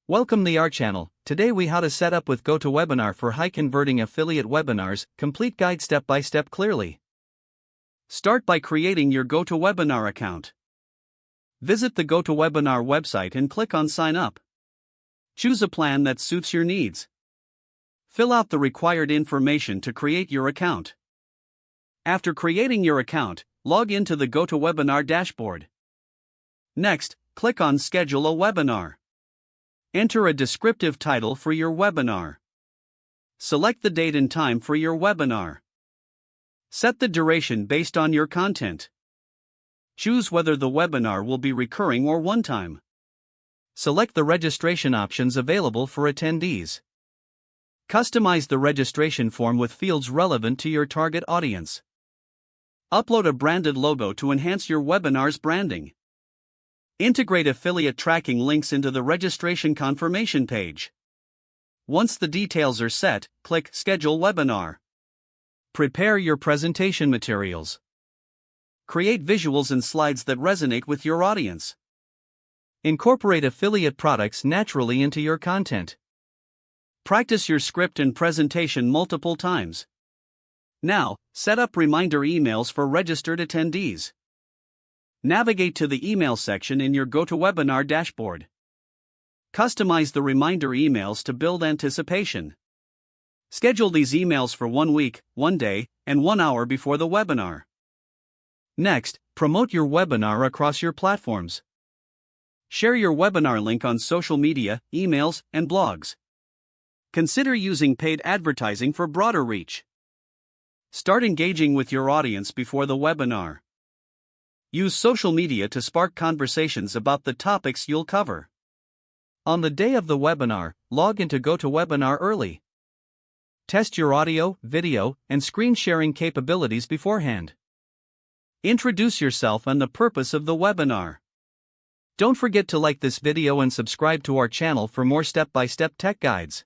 Welcome to our channel. Today we how to set up with GoToWebinar for high converting affiliate webinars, complete guide step by step clearly. Start by creating your GoToWebinar account. Visit the GoToWebinar website and click on sign up. Choose a plan that suits your needs. Fill out the required information to create your account. After creating your account, log into the GoToWebinar dashboard. Next, click on schedule a webinar. Enter a descriptive title for your webinar. Select the date and time for your webinar. Set the duration based on your content. Choose whether the webinar will be recurring or one-time. Select the registration options available for attendees. Customize the registration form with fields relevant to your target audience. Upload a branded logo to enhance your webinar's branding. Integrate affiliate tracking links into the registration confirmation page. Once the details are set, click Schedule Webinar. Prepare your presentation materials. Create visuals and slides that resonate with your audience. Incorporate affiliate products naturally into your content. Practice your script and presentation multiple times. Now, set up reminder emails for registered attendees. Navigate to the email section in your GoToWebinar dashboard. Customize the reminder emails to build anticipation. Schedule these emails for 1 week, 1 day, and 1 hour before the webinar. Next, promote your webinar across your platforms. Share your webinar link on social media, emails, and blogs. Consider using paid advertising for broader reach. Start engaging with your audience before the webinar. Use social media to spark conversations about the topics you'll cover. On the day of the webinar, log into GoToWebinar early. Test your audio, video, and screen sharing capabilities beforehand. Introduce yourself and the purpose of the webinar. Don't forget to like this video and subscribe to our channel for more step-by-step tech guides.